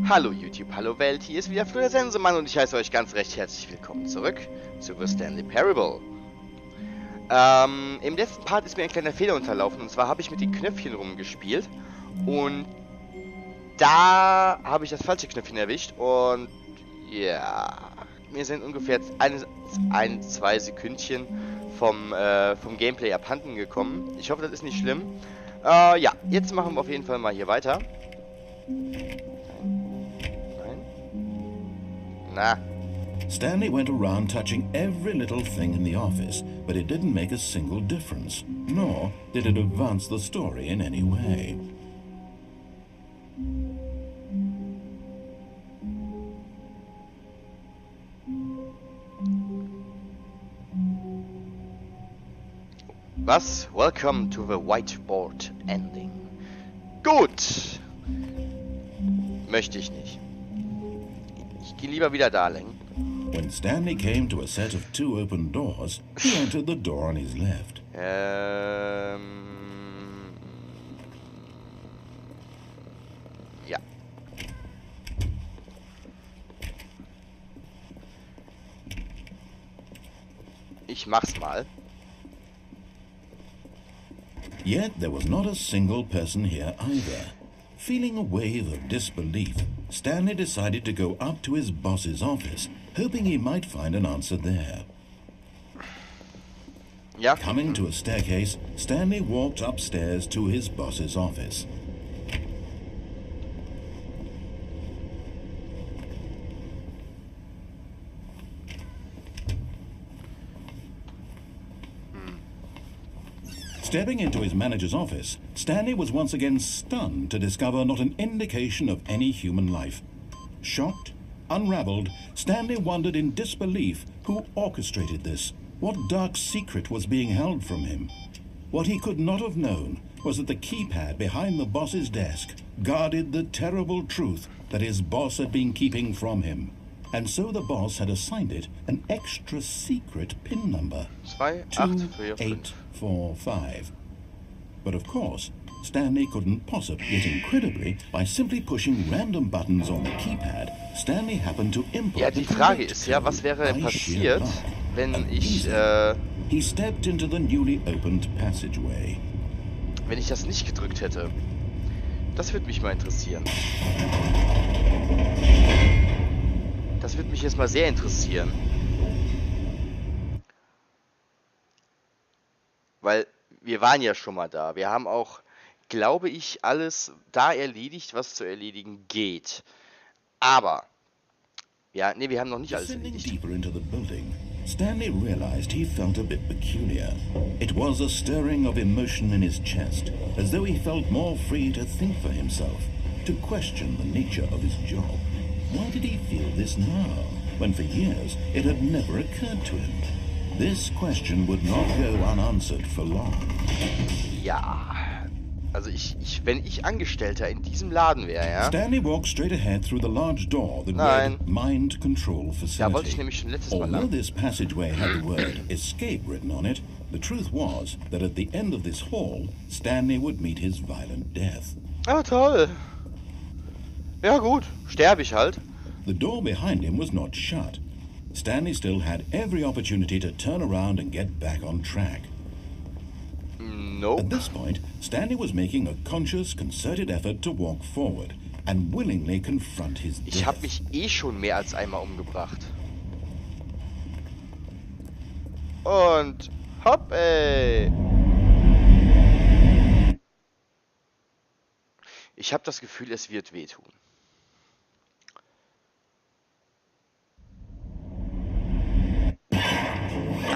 Hallo YouTube, hallo Welt, hier ist wieder der Sensemann und ich heiße euch ganz recht herzlich willkommen zurück zu The Stanley Parable. Im letzten Part ist mir ein kleiner Fehler unterlaufen, und zwar habe ich mit den Knöpfchen rumgespielt und da habe ich das falsche Knöpfchen erwischt und ja, mir sind ungefähr 2 Sekündchen vom Gameplay abhanden gekommen. Ich hoffe, das ist nicht schlimm. Ja, jetzt machen wir auf jeden Fall mal hier weiter. Stanley went around touching every little thing in the office, but it didn't make a single difference, nor did it advance the story in any way. Was? Welcome to the whiteboard ending. Gut. Möchte ich nicht. Ich gehe lieber wieder da lang. When Stanley came to a set of 2 open doors, he entered the door on his left. Ja. Ich mach's mal. Yet there was not a single person here either. Feeling a wave of disbelief, Stanley decided to go up to his boss's office, hoping he might find an answer there. Ja. Coming to a staircase, Stanley walked upstairs to his boss's office. Stepping into his manager's office, Stanley was once again stunned to discover not an indication of any human life. Shocked, unraveled, Stanley wondered in disbelief who orchestrated this, what dark secret was being held from him. What he could not have known was that the keypad behind the boss's desk guarded the terrible truth that his boss had been keeping from him. And so the boss had assigned it an extra secret PIN number, 2845. But of course, Stanley couldn't possibly, yet incredibly, by simply pushing random buttons on the keypad, Stanley happened to input. Ja, die Frage ist ja, was wäre passiert, wenn ich, He stepped into the newly opened passageway. Wenn ich das nicht gedrückt hätte. Das würde mich mal interessieren. Das würde mich jetzt mal sehr interessieren. Weil wir waren ja schon mal da. Wir haben auch, glaube ich, alles da erledigt, was zu erledigen geht. Aber, ja, nee, wir haben noch nicht alles erledigt. Deeper into the building, Stanley realized he felt a bit peculiar. It was a stirring of emotion in his chest, as though he felt more free to think for himself, to question the nature of his job. Why did he feel this now, when for years it had never occurred to him? This question would not go unanswered for long. Ja, also wenn ich Angestellter in diesem Laden wäre, ja? Stanley walked straight ahead through the large door that read Mind Control Facility. Da wollte ich nämlich schon letztes Mal lang. Although this passageway had the word Escape written on it, the truth was that at the end of this hall, Stanley would meet his violent death. Ah, toll. Ja gut, sterbe ich halt. The door behind him was not shut. Stanley still had every opportunity to turn around and get back on track. Nope. At this point, Stanley was making a conscious, concerted effort to walk forward and willingly confront his death. Ich habe mich eh schon mehr als einmal umgebracht. Und hopp, ey. Ich habe das Gefühl, es wird wehtun.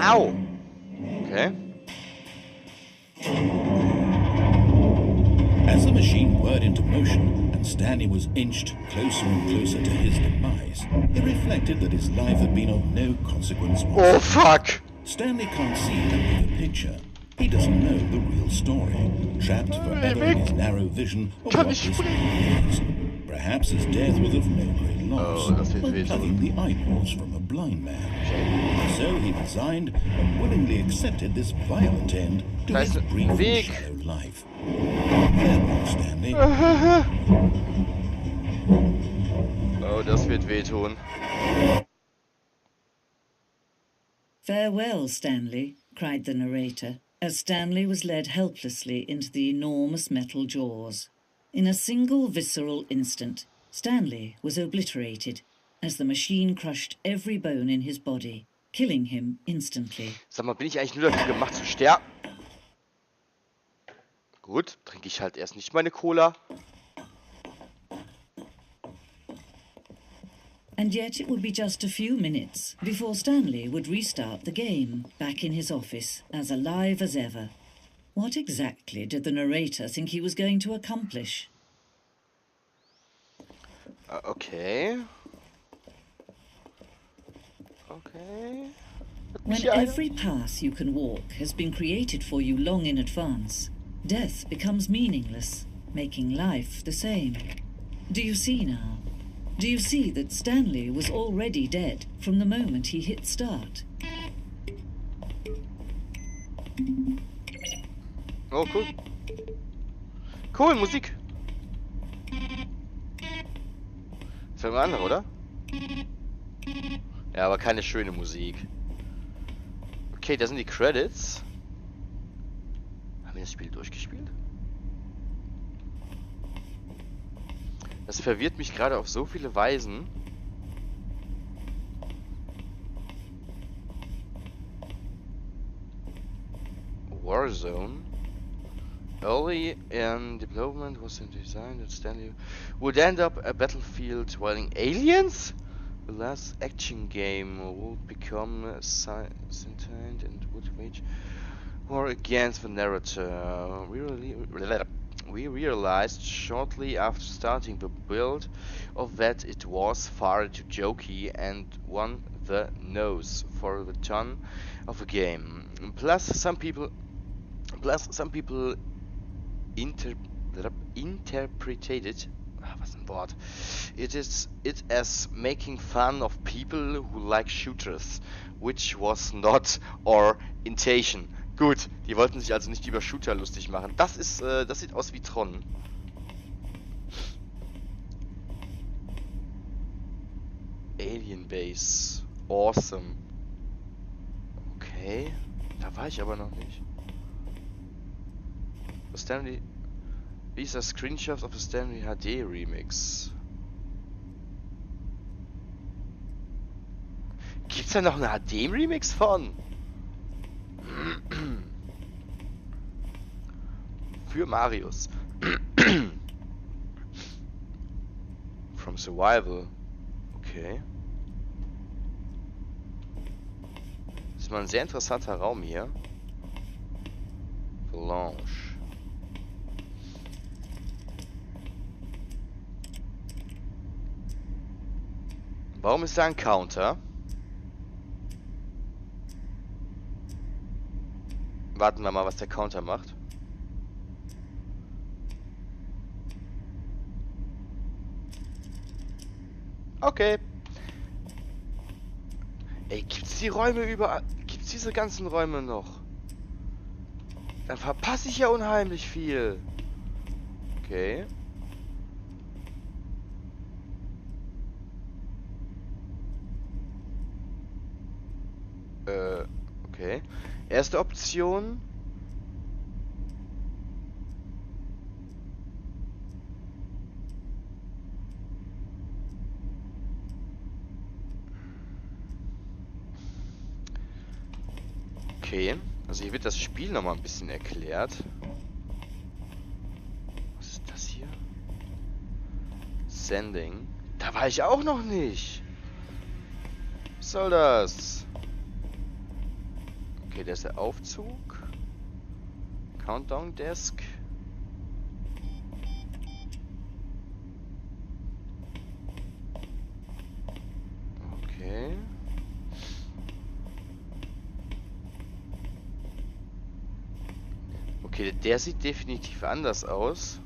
Au! Okay. As the machine whirred into motion and Stanley was inched closer and closer to his demise, he reflected that his life had been of no consequence whatsoever. Oh, fuck! Stanley can't see the bigger picture. He doesn't know the real story, trapped forever in his narrow vision of what this really is. Perhaps his death was of no great loss, like plucking the eyeballs from a blind man. So he resigned and willingly accepted this violent end to his brief and shallow life. Farewell, Stanley. das wird wehtun. Farewell, Stanley, cried the narrator, as Stanley was led helplessly into the enormous metal jaws. In a single visceral instant, Stanley was obliterated, as the machine crushed every bone in his body, killing him instantly. Sag mal, bin ich eigentlich nur dafür gemacht zu sterben? Gut, trinke ich halt erst nicht meine Cola. And yet it would be just a few minutes before Stanley would restart the game, back in his office, as alive as ever. What exactly did the narrator think he was going to accomplish? Okay. Okay. When every path you can walk has been created for you long in advance, death becomes meaningless, making life the same. Do you see now? Do you see that Stanley was already dead from the moment he hit start? Oh, cool. Cool, Musik. Ist irgendwas anderes, oder? Ja, aber keine schöne Musik. Okay, da sind die Credits. Haben wir das Spiel durchgespielt? Das verwirrt mich gerade auf so viele Weisen. Warzone. Early in development was in design that Stanley would end up a battlefield while aliens. The last action game would become sentient and would wage war against the narrator. We realized shortly after starting the build of that it was far too jokey and won the nose for the tone of the game. Plus some people interpreted it. Was ein Wort. It as making fun of people who like shooters, which was not our intention. Gut, die wollten sich also nicht über Shooter lustig machen. Das sieht aus wie Tron. Alien Base. Awesome. Okay. Da war ich aber noch nicht. Stanley. These are screenshots of the Stanley HD Remix. Gibt's da noch einen HD Remix von? Für Marius. From Survival. Okay. Das ist mal ein sehr interessanter Raum hier. The Lounge. Warum ist da ein Counter? Warten wir mal, was der Counter macht. Okay. Ey, gibt's die Räume überall? Gibt's diese ganzen Räume noch? Dann verpasse ich ja unheimlich viel. Okay. Okay. Erste Option. Okay. Also hier wird das Spiel nochmal ein bisschen erklärt. Was ist das hier? Sending. Da war ich auch noch nicht. Was soll das? Okay, der ist der Aufzug. Countdown Desk. Okay. Okay, der sieht definitiv anders aus.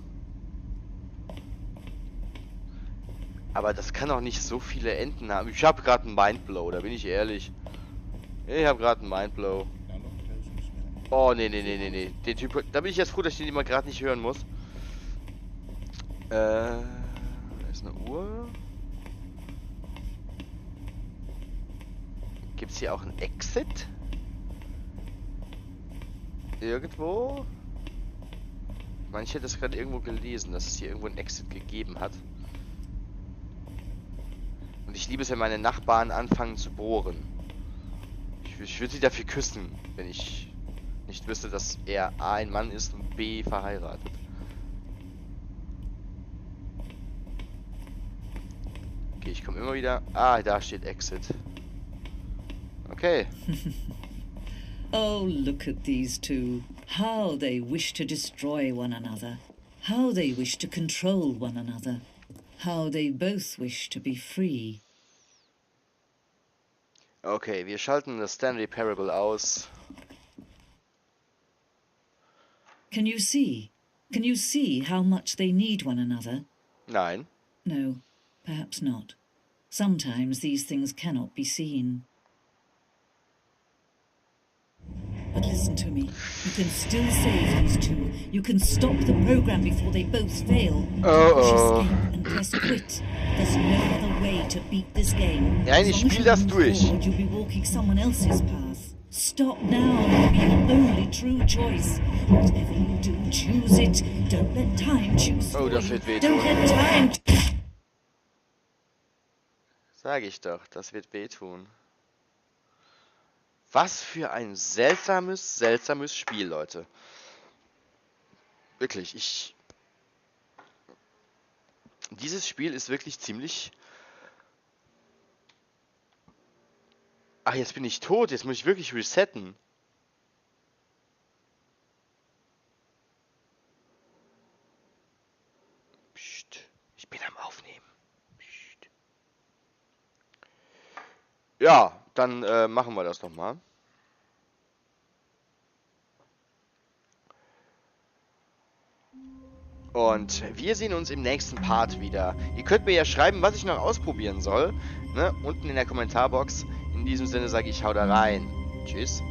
Aber das kann auch nicht so viele Enden haben. Ich habe gerade einen Mindblow, da bin ich ehrlich. Ich habe gerade einen Mindblow. Oh, nee. Den Typ, da bin ich jetzt froh, dass ich den mal gerade nicht hören muss. Da ist eine Uhr. Gibt es hier auch ein Exit? Irgendwo? Ich meine, ich hätte das gerade irgendwo gelesen, dass es hier irgendwo ein Exit gegeben hat. Und ich liebe es, wenn meine Nachbarn anfangen zu bohren. Ich würde sie dafür küssen, wenn ich nicht wüsste, dass er A, ein Mann ist und B, verheiratet. Okay, ich komme immer wieder... Ah, da steht Exit. Okay. Oh, look at these two. How they wish to destroy one another. How they wish to control one another. How they both wish to be free. Okay, wir schalten das Stanley Parable aus. Can you see? Can you see how much they need one another? Nein. No, perhaps not. Sometimes these things cannot be seen. But listen to me. You can still save these two. You can stop the program before they both fail. Push escape and press quit. There's no other way to beat this game. Nein, ich spiel das durch. You'll be walking someone else's path. Stop now. It'll be the only true choice. Whatever you do, choose it. Don't let time choose for Oh, das you. wird wehtun. Don't let time. Sag ich doch, das wird wehtun. Was für ein seltsames Spiel, Leute. Wirklich, dieses Spiel ist wirklich ziemlich... Ach, jetzt bin ich tot. Jetzt muss ich wirklich resetten. Psst. Ich bin am Aufnehmen. Psst. Ja, dann machen wir das nochmal. Und wir sehen uns im nächsten Part wieder. Ihr könnt mir ja schreiben, was ich noch ausprobieren soll. Ne? Unten in der Kommentarbox. In diesem Sinne sage ich, hau da rein. Tschüss.